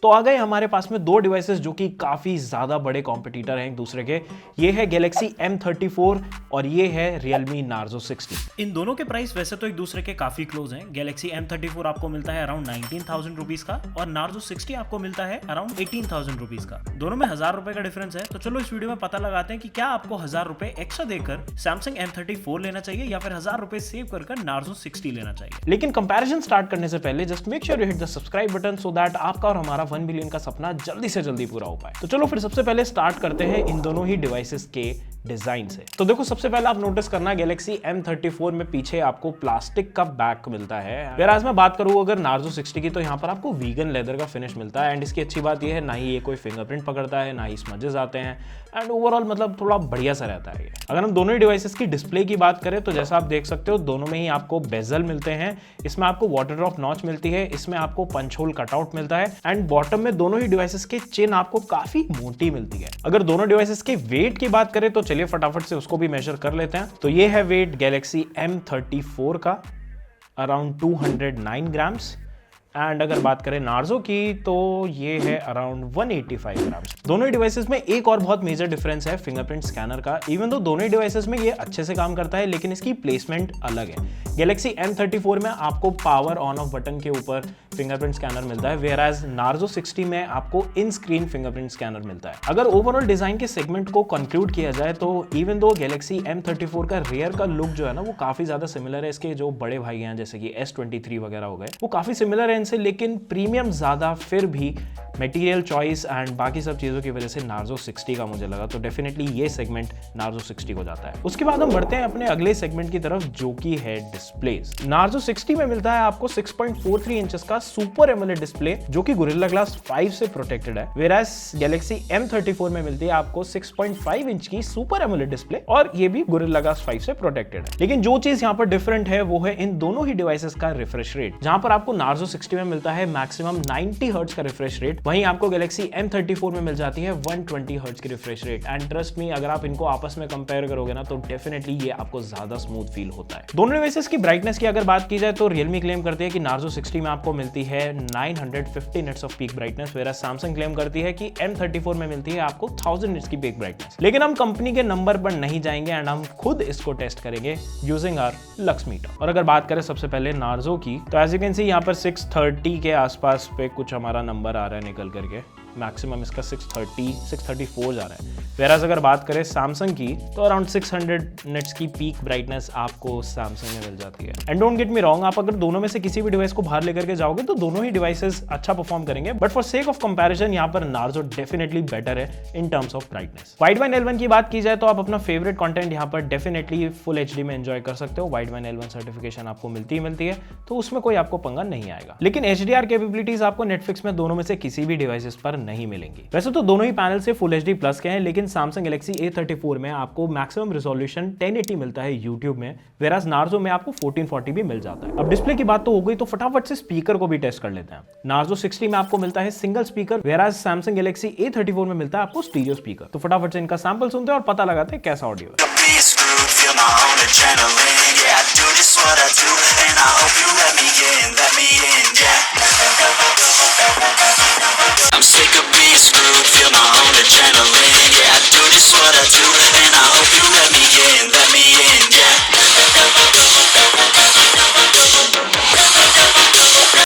तो आ गए हमारे पास में दो डिवाइसेस जो कि काफी ज्यादा बड़े कॉम्पिटिटर हैं एक दूसरे के। ये है Galaxy M34 और ये है Realme Narzo 60। इन दोनों के प्राइस वैसे तो एक दूसरे के काफी क्लोज हैं। Galaxy M34 आपको मिलता है अराउंड 19,000 रुपीज का और Narzo 60 आपको मिलता है अराउंड 18,000 रुपीज का। दोनों में 1000 रुपए का डिफरेंस है। तो चलो इस वीडियो में पता लगाते हैं कि क्या आपको 1000 रुपए एक्स्ट्रा देकर Samsung M34 लेना चाहिए या फिर 1000 रुपए सेव कर Narzo 60 लेना चाहिए। लेकिन कंपैरिजन स्टार्ट करने से पहले just make sure you hit the subscribe button so that आपका और हमारा 1 बिलियन का सपना जल्दी से जल्दी पूरा हो पाए। तो चलो फिर सबसे पहले स्टार्ट करते हैं इन दोनों ही डिवाइसेस के डिजाइन से। तो देखो सबसे पहले आप नोटिस करना Galaxy M34 में पीछे आपको प्लास्टिक का बैक मिलता है। फिर आज मैं बात करूं अगर Narzo 60 की तो यहाँ पर आपको वीगन लेदर का फिनिश मिलता है एंड इसकी अच्छी बात यह है ना ही ये कोई फिंगरप्रिंट पकड़ता है ना ही स्मजेस आते हैं एंड ओवरऑल मतलब थोड़ा बढ़िया सा रहता है ये। अगर हम दोनों ही डिवाइसेस की डिस्प्ले की बात करें तो जैसा आप देख सकते हो दोनों में ही आपको बेजल मिलते हैं, इसमें आपको वाटर ड्रॉप नॉच मिलती है, इसमें आपको पंच होल कटआउट मिलता है एंड बॉटम में दोनों ही डिवाइसेस की चिन आपको काफी मोटी मिलती है। अगर दोनों डिवाइसेस के वेट की बात करें तो चलिए फटाफट से उसको भी मेजर कर लेते हैं। तो ये है वेट Galaxy M34 का अराउंड 209 ग्राम्स एंड अगर बात करें Narzo की तो ये है अराउंड 185 ग्राम्स। दोनों ही डिवाइसेस में एक और बहुत मेजर डिफरेंस है फिंगरप्रिंट स्कैनर का। इवन दो दोनों ही डिवाइसेस में ये अच्छे से काम करता है लेकिन इसकी प्लेसमेंट अलग है। Galaxy M34 में आपको पावर ऑन ऑफ बटन के ऊपर फिंगरप्रिंट स्कैनर मिलता है वेयरएज Narzo 60 में आपको इन स्क्रीन फिंगरप्रिंट स्कैनर मिलता है। अगर ओवरऑल डिजाइन के सेगमेंट को कंक्लूड किया जाए तो इवन दो Galaxy M34 का रियर का लुक जो है ना वो काफी ज्यादा सिमिलर है इसके जो बड़े भाई हैं जैसे कि S23 वगैरह हो गए, वो काफी सिमिलर है इनसे, लेकिन प्रीमियम ज्यादा फिर भी मटेरियल चॉइस एंड बाकी सब चीजों की वजह से Narzo 60 का मुझे लगा। तो डेफिनेटली ये सेगमेंट Narzo 60 को जाता है। उसके बाद हम बढ़ते हैं अपने अगले सेगमेंट की तरफ जो कि है डिस्प्लेस। Narzo 60 में मिलता है आपको 6.43 इंचेस का सुपर एमोलेड डिस्प्ले जो कि Gorilla Glass 5 से प्रोटेक्टेड है, वेयरएज Galaxy M34 में मिलती है आपको 6.5 इंच की सुपर एमोलेड डिस्प्ले और ये भी Gorilla Glass 5 से प्रोटेक्टेड है। लेकिन जो चीज यहाँ पर डिफरेंट है वो है इन दोनों ही डिवाइसेस का रिफ्रेश रेट, जहां पर आपको Narzo 60 में मिलता है मैक्सिमम 90 हर्ट्ज का रिफ्रेश रेट, वहीं आपको Galaxy M34 में मिल जाती है 120 हर्ट्ज की refresh rate. And trust me अगर आप इनको आपस में कंपेयर करोगे ना तो डेफिनेटली ये आपको ज्यादा स्मूथ फील होता है। दोनों डिवाइसेस की ब्राइटनेस की अगर बात की जाए तो Realme क्लेम करती है कि Narzo 60 में आपको मिलती है 950 nits off peak brightness, whereas Samsung claim करती है कि M34 में मिलती है आपको 1000 निट्स की पीक ब्राइटनेस। लेकिन हम कंपनी के नंबर पर नहीं जाएंगे एंड हम खुद इसको टेस्ट करेंगे यूजिंग आवर लक्स मीटर। और अगर बात करें सबसे पहले Narzo की तो एज यू कैन सी यहाँ पर 630 के आसपास पे कुछ हमारा नंबर आ रहा है निकल करके, मैक्सिमम इसका 634 जा रहा है। वेराज अगर बात करें Samsung की तो अराउंड 600 निट्स की पीक ब्राइटनेस आपको Samsung में मिल जाती है। And don't get me wrong, आप अगर दोनों में से किसी भी डिवाइस को बाहर लेकर के जाओगे तो दोनों ही डिवाइसेस अच्छा परफॉर्म करेंगे, but for sake of comparison यहाँ पर Narzo डेफिनेटली बेटर है in terms of brightness. Widevine L1 की बात की जाए तो आप अपना फेवरेट कंटेंट यहाँ पर डेफिनेटली फुल HD में एंजॉय कर सकते हो। Widevine L1 सर्टिफिकेशन आपको मिलती है तो उसमें कोई आपको पंगा नहीं आएगा। लेकिन HDR कैपेबिलिटीज आपको Netflix में दोनों में से किसी भी डिवाइसेस पर नहीं मिलेंगी। वैसे तो दोनों ही पैनल से फुल HD प्लस के हैं, लेकिन Samsung Galaxy A34 में आपको मैक्सिमम रिजोल्यूशन 1080 मिलता है YouTube में, वेराज Narzo में आपको 1440 भी मिल जाता है। अब डिस्प्ले की बात तो हो गई तो फटाफट से स्पीकर को भी टेस्ट कर लेते हैं। Narzo 60 में आपको मिलता है single speaker, वेराज Samsung Galaxy A34 में मिलता है आपको स्टीरियो स्पीकर। तो फटाफट से इनका सैंपल सुनते हैं और पता लगाते हैं कैसा ऑडियो है। I'm sick of being screwed, feel my own adrenaline. Yeah, I do just what I do, and I hope you let me in, yeah.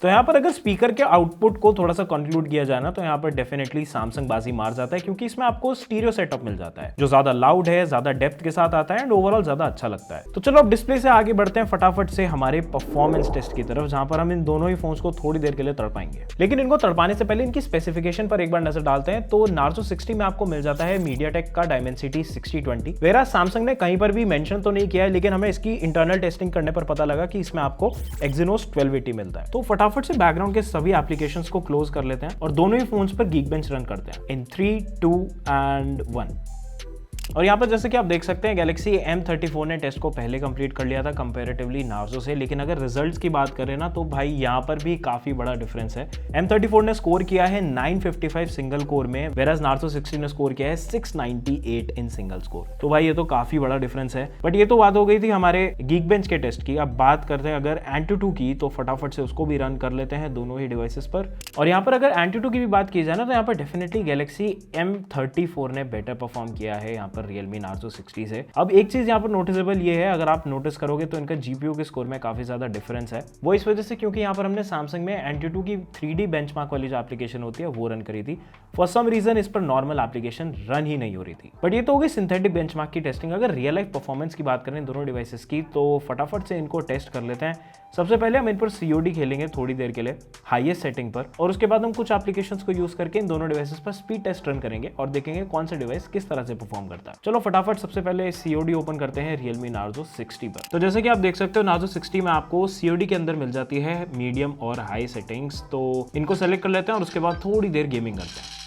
तो यहाँ पर अगर स्पीकर के आउटपुट को थोड़ा सा कंक्लूड किया जाए ना तो यहाँ पर डेफिनेटली Samsung बाजी मार जाता है, क्योंकि इसमें आपको स्टीरियो सेटअप मिल जाता है जो ज्यादा लाउड है, ज्यादा डेप्थ के साथ आता है एंड ओवरऑल ज्यादा अच्छा लगता है। तो चलो अब डिस्प्ले से आगे बढ़ते हैं फटाफट से हमारे परफॉर्मेंस टेस्ट की तरफ, जहां पर हम इन दोनों ही फोन्स को थोड़ी देर के लिए तड़पाएंगे। लेकिन इनको तड़पाने से पहले इनकी स्पेसिफिकेशन पर एक बार नजर डालते हैं। तो Narzo 60 में आपको मिल जाता है MediaTek का Dimensity 6020, वेराज Samsung ने कहीं पर भी मेंशन तो नहीं किया है, लेकिन हमें इसकी इंटरनल टेस्टिंग करने पर पता लगा कि इसमें आपको Exynos 1280 मिलता है। तो फटाफट से बैकग्राउंड के सभी एप्लीकेशंस को क्लोज कर लेते हैं और दोनों ही फोन्स पर Geekbench रन करते हैं इन 3, 2 एंड 1। और यहाँ पर जैसे कि आप देख सकते हैं Galaxy M34 ने टेस्ट को पहले कंप्लीट कर लिया था कंपैरेटिवली नार्जो से, लेकिन अगर रिजल्ट्स की बात करें ना तो भाई यहाँ पर भी काफी बड़ा डिफरेंस है। M34 ने स्कोर किया है 955 सिंगल कोर में, वेराज नार्जो 60 ने स्कोर किया है 698 इन सिंगल स्कोर। तो भाई ये तो काफी बड़ा डिफरेंस है। बट ये तो बात हो गई थी हमारे Geekbench के टेस्ट की। अब बात करते हैं अगर Antutu की, तो फटाफट से उसको भी रन कर लेते हैं दोनों ही डिवाइसेस पर। और यहाँ पर अगर Antutu की भी बात की जाए ना तो यहाँ पर डेफिनेटली Galaxy M34 ने बेटर परफॉर्म किया है यहाँ पर Realme Narzo 60 से। अब एक चीज यहाँ पर नोटिसेबल ये है, अगर आप नोटिस करोगे तो इनका GPU के स्कोर में काफी ज्यादा डिफरेंस है। वो इस वजह से क्योंकि यहाँ पर हमने Samsung में Antutu की 3D बेंचमार्क वाली जो एप्लीकेशन होती है वो रन करी थी। फॉर सम रीजन इस पर नॉर्मल एप्लीकेशन रन ही नहीं हो रही थी। बट ये तो हो गई सिंथेटिक बेंचमार्क की टेस्टिंग। अगर रियल लाइफ परफॉर्मेंस की बात करें दोनों डिवाइसेस की तो फटाफट से इनको टेस्ट कर लेते हैं। सबसे पहले हम इन पर COD खेलेंगे थोड़ी देर के लिए हाईएस्ट सेटिंग पर, और उसके बाद हम कुछ एप्लीकेशंस को यूज करके इन दोनों डिवाइसेस पर स्पीड टेस्ट रन करेंगे और देखेंगे कौन सा डिवाइस किस तरह से परफॉर्म करता है। चलो फटाफट सबसे पहले COD ओपन करते हैं Realme Narzo 60 पर। तो जैसे कि आप देख सकते हो Narzo 60 में आपको COD के अंदर मिल जाती है मीडियम और हाई सेटिंग्स। तो इनको सेलेक्ट कर लेते हैं और उसके बाद थोड़ी देर गेमिंग करते हैं।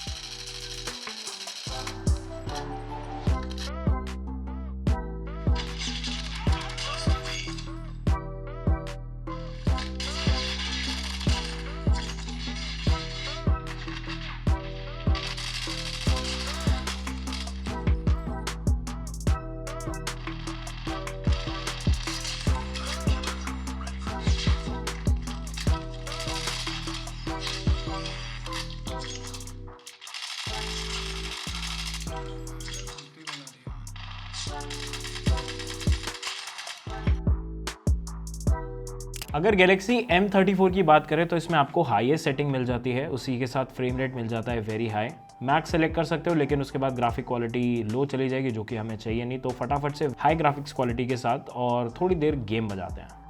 अगर Galaxy M34 की बात करें तो इसमें आपको हाईएस्ट सेटिंग मिल जाती है, उसी के साथ फ्रेम रेट मिल जाता है वेरी हाई। मैक्स सेलेक्ट कर सकते हो, लेकिन उसके बाद ग्राफिक क्वालिटी लो चली जाएगी जो कि हमें चाहिए नहीं। तो फटाफट से हाई ग्राफिक्स क्वालिटी के साथ और थोड़ी देर गेम बजाते हैं।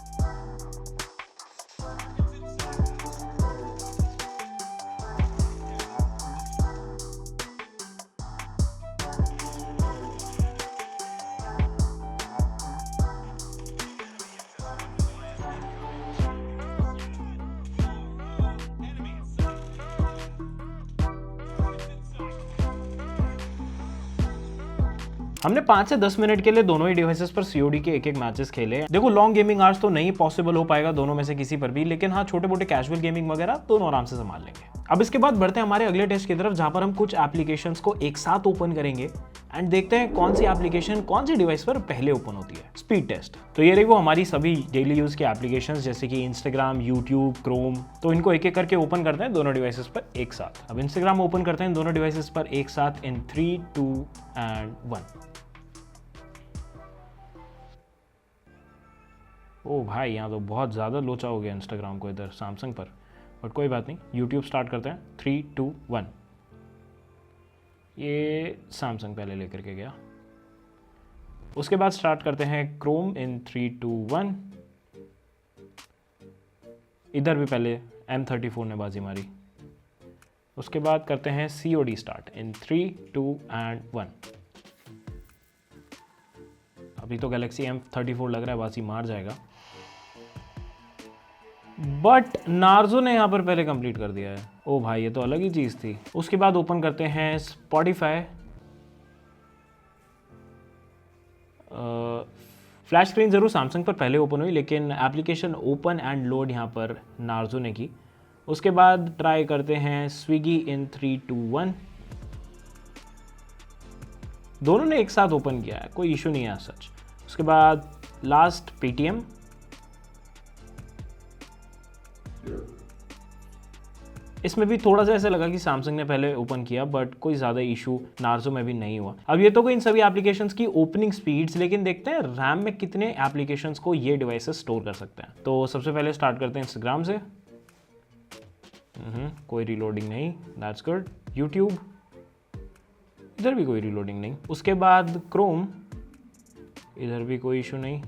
हमने 5 से 10 मिनट के लिए दोनों ही डिवाइसेस पर COD के एक मैचेस खेले। देखो लॉन्ग गेमिंग आवर्स तो नहीं पॉसिबल हो पाएगा दोनों में से किसी पर भी, लेकिन हाँ छोटे मोटे कैजुअल गेमिंग वगैरह दोनों आराम से संभाल लेंगे। अब इसके बाद बढ़ते हैं हमारे अगले टेस्ट की तरफ, जहां पर हम कुछ एप्लीकेशंस को एक साथ ओपन करेंगे एंड देखते हैं कौन सी एप्लीकेशन कौन सी डिवाइस पर पहले ओपन होती है। Speed test. तो ये रही वो हमारी सभी डेली यूज की एप्लीकेशंस जैसे कि इंस्टाग्राम, यूट्यूब, क्रोम। तो इनको एक एक करके ओपन करते हैं दोनों डिवाइसेस पर एक साथ। अब इंस्टाग्राम ओपन करते हैं दोनों डिवाइसेस पर एक साथ इन 3, 2 एंड 1। ओ भाई यहाँ तो बहुत ज़्यादा लोचा हो गया इंस्टाग्राम को इधर सैमसंग पर, बट कोई बात नहीं। यूट्यूब स्टार्ट करते हैं 3, 2, 1। ये सैमसंग पहले लेकर के गया। उसके बाद स्टार्ट करते हैं क्रोम इन 3, 2, 1। इधर भी पहले M34 ने बाजी मारी। उसके बाद करते हैं COD स्टार्ट इन 3, 2 एंड 1। अभी तो Galaxy M34 लग रहा है बाजी मार जाएगा, बट नार्जो ने यहाँ पर पहले कंप्लीट कर दिया है। ओ भाई ये तो अलग ही चीज़ थी। उसके बाद ओपन करते हैं Spotify। फ्लैश स्क्रीन ज़रूर सैमसंग पर पहले ओपन हुई, लेकिन एप्लीकेशन ओपन एंड लोड यहाँ पर नार्जो ने की। उसके बाद ट्राई करते हैं स्विगी इन 3, 2, 1। दोनों ने एक साथ ओपन किया है, कोई इशू नहीं है सच। उसके बाद लास्ट Paytm। इसमें भी थोड़ा सा ऐसा लगा कि सैमसंग ने पहले ओपन किया, बट कोई ज़्यादा इशू नार्जो में भी नहीं हुआ। अब ये तो कोई इन सभी एप्लीकेशंस की ओपनिंग स्पीड्स, लेकिन देखते हैं रैम में कितने एप्लीकेशंस को ये डिवाइसेस स्टोर कर सकते हैं। तो सबसे पहले स्टार्ट करते हैं इंस्टाग्राम से। कोई रीलोडिंग नहीं, दैट्स गुड। यूट्यूब, इधर भी कोई रीलोडिंग नहीं। उसके बाद क्रोम, इधर भी कोई इशू नहीं।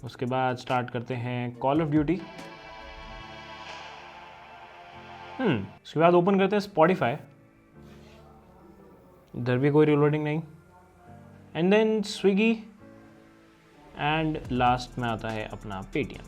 उसके बाद स्टार्ट करते हैं कॉल ऑफ ड्यूटी। उसके बाद ओपन करते हैं Spotify, इधर भी कोई रीलोडिंग नहीं। And then Swiggy and last में आता है अपना Paytm।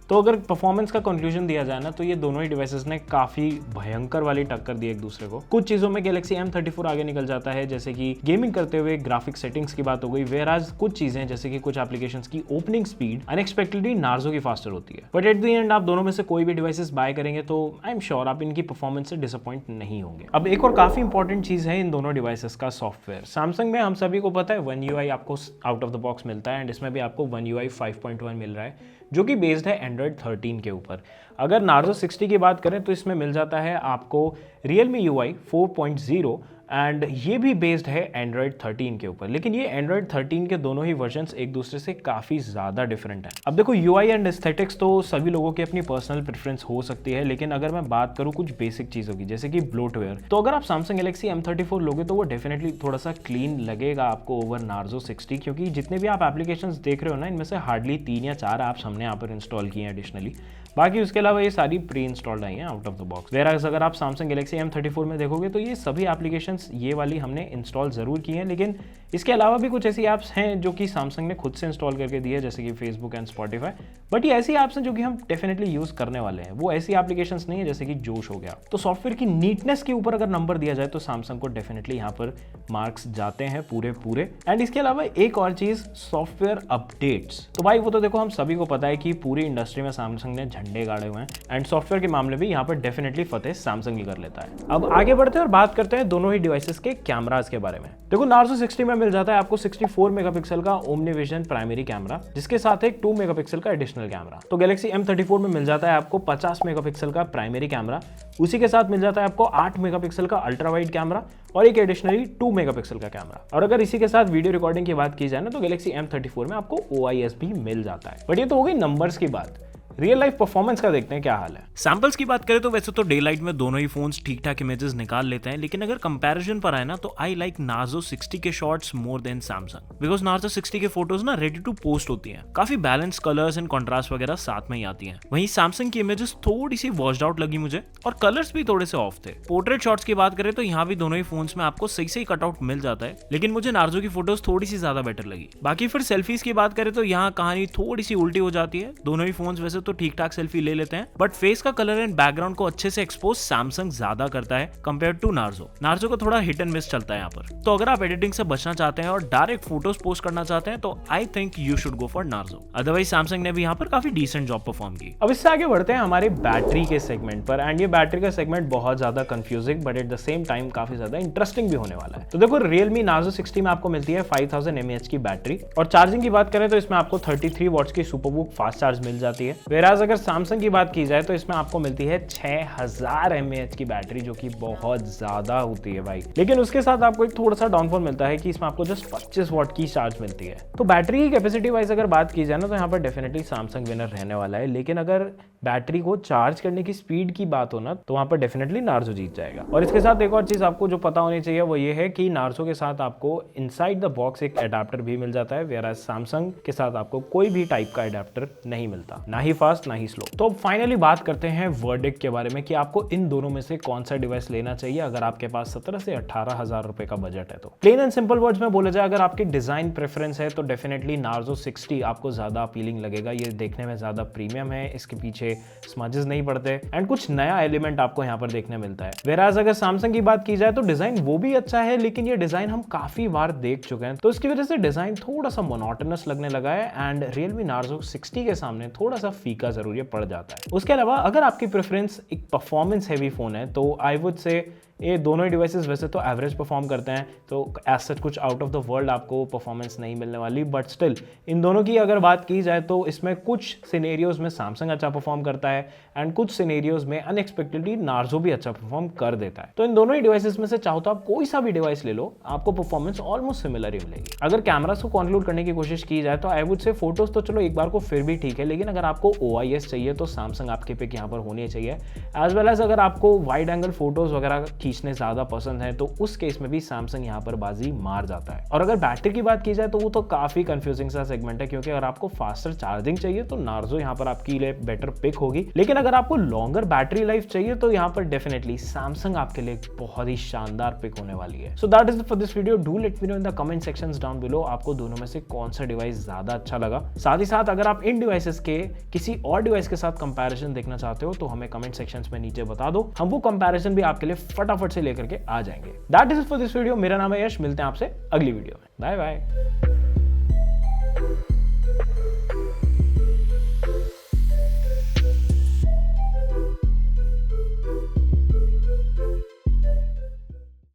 तो अगर परफॉर्मेंस का कंक्लूजन दिया जाए ना तो ये दोनों ही डिवाइसेस ने काफी भयंकर वाली टक्कर दी एक दूसरे को। कुछ चीजों में गैलेक्सी M34 आगे निकल जाता है, जैसे कि गेमिंग करते हुए ग्राफिक सेटिंग्स की बात हो गई, वेराज कुछ चीजें जैसे कि कुछ एप्लीकेशंस की ओपनिंग स्पीड अनएक्सपेक्टेडली नार्जो की फास्टर होती है। बट एट द एंड आप दोनों में से कोई भी डिवाइसेस बाय करेंगे तो आई एम श्योर आप इनकी परफॉर्मेंस से डिसअपॉइंट नहीं होंगे। अब एक और काफी इंपॉर्टेंट चीज है इन दोनों डिवाइसेस का सॉफ्टवेयर। सैमसंग में हम सभी को पता है One UI आपको आउट ऑफ द बॉक्स मिलता है, एंड इसमें भी आपको One UI 5.1 मिल रहा है जो कि बेस्ड है Android 13 के ऊपर। अगर नार्जो 60 की बात करें तो इसमें मिल जाता है आपको Realme UI 4.0 एंड ये भी बेस्ड है Android 13 के ऊपर। लेकिन ये Android 13 के दोनों ही वर्जन्स एक दूसरे से काफ़ी ज़्यादा डिफरेंट हैं। अब देखो UI एंड एस्थेटिक्स तो सभी लोगों की अपनी पर्सनल प्रेफरेंस हो सकती है, लेकिन अगर मैं बात करूँ कुछ बेसिक चीज़ों की जैसे कि ब्लोटवेयर, तो अगर आप Samsung Galaxy M34 लोगे तो वो डेफिनेटली थोड़ा सा क्लीन लगेगा आपको ओवर नार्जो 60, क्योंकि जितने भी आप एप्लीकेशंस देख रहे हो ना इनमें से हार्डली 3 या 4 ऐप्स हमने यहाँ पर इंस्टॉल किए हैं एडिशनली, बाकी उसके अलावा ये सारी प्री इंस्टॉल्ड आई हैं आउट ऑफ द बॉक्स। वेराज अगर आप Samsung Galaxy M34 में देखोगे तो ये सभी एप्लीकेशंस ये वाली हमने इंस्टॉल ज़रूर की हैं, लेकिन इसके अलावा भी कुछ ऐसी ऐप्स हैं जो कि Samsung ने खुद से इंस्टॉल करके दी है, जैसे कि फेसबुक एंड स्पॉटिफाई। बट ये ऐसी ऐप्स हैं जो कि हम डेफिनेटली यूज़ करने वाले हैं, वो ऐसी एप्लीकेशंस नहीं है जैसे कि जोश हो गया। तो सॉफ्टवेयर की नीटनेस के ऊपर अगर नंबर दिया जाए तो Samsung को डेफिनेटली यहाँ पर मार्क्स जाते हैं पूरे। एंड इसके अलावा एक और चीज़, सॉफ्टवेयर अपडेट्स। तो भाई वो तो देखो हम सभी को पता है कि पूरी इंडस्ट्री में Samsung ने झंडे गाड़े हुए हैं, एंड सॉफ्टवेयर के मामले में यहाँ पर डेफिनेटली फतेह Samsung ही कर लेता है। अब आगे बढ़ते हैं और बात करते हैं दोनों ही डिवाइसेस के कैमरास के बारे में। देखो नार्जो 60 में मिल जाता है आपको 64 मेगापिक्सल का ओमनीविजन प्राइमरी कैमरा, जिसके साथ एक 2 मेगापिक्सल का एडिशनल कैमरा। तो गैलेक्सी M34 में मिल जाता है आपको 50 मेगापिक्सल का प्राइमरी कैमरा, उसी के साथ मिल जाता है आपको 8 मेगापिक्सल का अल्ट्रा वाइड कैमरा और एक एडिशनली 2 मेगापिक्सल का कैमरा। और अगर इसी के साथ वीडियो रिकॉर्डिंग की बात की जाए ना तो गैलेक्सी M34 में आपको OIS भी मिल जाता है। बट ये तो हो गई नंबर्स की बात, रियल लाइफ परफॉर्मेंस का देखते हैं क्या हाल है। सैंपल्स की बात करें तो वैसे तो डे लाइट में दोनों ही फोन्स ठीक ठाक इमेजेस निकाल लेते हैं, लेकिन अगर कंपैरिजन पर आए ना तो आई लाइक नार्जो 60 के shots more than Samsung, because Narzo 60 के फोटोज ना रेडी टू पोस्ट होती हैं, काफी बैलेंस कलर्स एंड कॉन्ट्रास्ट वगैरह साथ में ही आती हैं। वहीं सैमसंग की इमेजेस थोड़ी सी वॉश्ड आउट लगी मुझे और कलर्स भी थोड़े से ऑफ थे। पोर्ट्रेट शॉट्स की बात करें तो यहाँ भी दोनों ही फोन्स में आपको सही कटआउट मिल जाता है, लेकिन मुझे नार्जो की फोटोज थोड़ी सी ज्यादा बेटर लगी। बाकी फिर सेल्फीज की बात करें तो यहाँ कहानी थोड़ी सी उल्टी हो जाती है। दोनों ही फोन्स वैसे तो ठीक ठाक सेल्फी ले लेते हैं, बट फेस का कलर एंड बैकग्राउंड को अच्छे से एक्सपोज सैमसंग ज्यादा करता है कंपेयर टू नार्जो। नार्जो को थोड़ा हिट एंड मिस चलता है यहाँ पर। तो अगर आप एडिटिंग से बचना चाहते हैं और डायरेक्ट फोटोज पोस्ट करना चाहते हैं तो I think you should go for Narzo. Otherwise Samsung ने भी यहाँ पर काफी डिसेंट जॉब परफॉर्म की। अब इससे आगे बढ़ते हैं हमारे बैटरी के सेगमेंट पर, एंड ये बैटरी का सेगमेंट बहुत ज्यादा confusing but at the same time काफी ज्यादा इंटरेस्टिंग भी होने वाला है। तो देखो Realme नार्जो 60 में आपको मिलती है 5000 mAh की बैटरी, और चार्जिंग की बात करें तो इसमें आपको 33 वॉट्स की सुपरबुक फास्ट चार्ज मिल जाती है। वेराज अगर सैमसंग की बात की जाए तो इसमें आपको मिलती है 6000 mAh की बैटरी, जो कि बहुत ज्यादा होती है भाई। लेकिन उसके साथ आपको एक थोड़ा सा डाउनफॉल मिलता है कि इसमें आपको जस्ट 25 वॉट की चार्ज मिलती है। तो बैटरी की कैपेसिटी वाइज अगर बात की जाए ना तो यहाँ पर डेफिनेटली सैमसंग विनर रहने वाला है, लेकिन अगर बैटरी को चार्ज करने की स्पीड की बात हो ना तो वहां पर डेफिनेटली नार्जो जीत जाएगा। और इसके साथ एक और चीज आपको जो पता होनी चाहिए वो ये है कि नार्जो के साथ आपको इनसाइड द बॉक्स एक एडाप्टर भी मिल जाता है, वेयर सैमसंग के साथ आपको कोई भी टाइप का एडाप्टर नहीं मिलता, ना ही फास्ट ना ही स्लो। तो फाइनली बात करते हैं वर्डिक्ट के बारे में कि आपको इन दोनों में से कौन सा डिवाइस लेना चाहिए अगर आपके पास 17 से 18,000 रुपए का बजट है। तो प्लेन एंड सिंपल वर्ड्स में बोला जाए, अगर आपकी डिजाइन प्रेफरेंस है तो डेफिनेटली नार्जो 60 आपको ज्यादा अपीलिंग लगेगा। ये देखने में ज्यादा प्रीमियम है, इसके पीछे स्मजेस नहीं पड़ते एंड कुछ नया एलिमेंट आपको यहाँ पर देखने मिलता है। वेराज अगर सैमसंग की बात की जाए तो डिजाइन वो भी अच्छा है, लेकिन ये डिजाइन हम काफी बार देख चुके हैं, तो इसकी वजह से डिजाइन थोड़ा सा मोनोटोनस लगने लगा है एंड Realme नार्जो 60 के सामने थोड़ा सा फीका जरूर पड़ जाता है। उसके अलावा अगर आपकी प्रेफरेंस एक परफॉर्मेंस हैवी फोन है तो आई वुड से ये दोनों ही डिवाइसेस वैसे तो एवरेज परफॉर्म करते हैं, तो एज सच कुछ आउट ऑफ द वर्ल्ड आपको परफॉर्मेंस नहीं मिलने वाली, बट स्टिल इन दोनों की अगर बात की जाए तो इसमें कुछ सिनेरियोज में सैमसंग अच्छा परफॉर्म करता है एंड कुछ सिनेरियोज में अनएक्सपेक्टेडली नार्जो भी अच्छा परफॉर्म कर देता है। तो इन दोनों ही डिवाइसेस में से चाहो तो आप कोई सा भी डिवाइस ले लो, आपको परफॉर्मेंस ऑलमोस्ट सिमिलर ही मिलेगी। अगर कैमरास को कंक्लूड करने की कोशिश की जाए तो आई वुड से फोटोज तो चलो एक बार को फिर भी ठीक है, लेकिन अगर आपको OIS चाहिए तो सैमसंग आपके पिक यहाँ पर होनी चाहिए, एज वेल एज अगर आपको वाइड एंगल फोटोज वगैरह खींचने ज्यादा पसंद है, तो उस केस में भी सैमसंग यहाँ पर बाजी मार जाता है। और अगर बैटरी की बात की जाए तो वो तो काफी कंफ्यूजिंग सा सेगमेंट है, क्योंकि अगर आपको फास्टर चार्जिंग चाहिए तो नार्जो यहाँ पर आपके लिए बेटर पिक होगी, लेकिन अगर आपको लॉन्गर बैटरी लाइफ चाहिए तो यहाँ पर डेफिनेटली सैमसंग आपके लिए बहुत ही शानदार पिक होने वाली है। So that is for this video. Do let me know in the comment sections down below आपको दोनों में से कौन सा डिवाइस ज्यादा अच्छा लगा। साथ ही साथ अगर आप इन डिवाइसेस के किसी और डिवाइस के साथ कंपैरिजन देखना चाहते हो तो हमें कमेंट सेक्शंस में नीचे बता दो, हम वो कंपैरिजन भी आपके लिए फटाफट से लेकर के आ जाएंगे। That is for this video. मेरा नाम है यश, मिलते हैं आपसे अगली वीडियो में। Bye bye.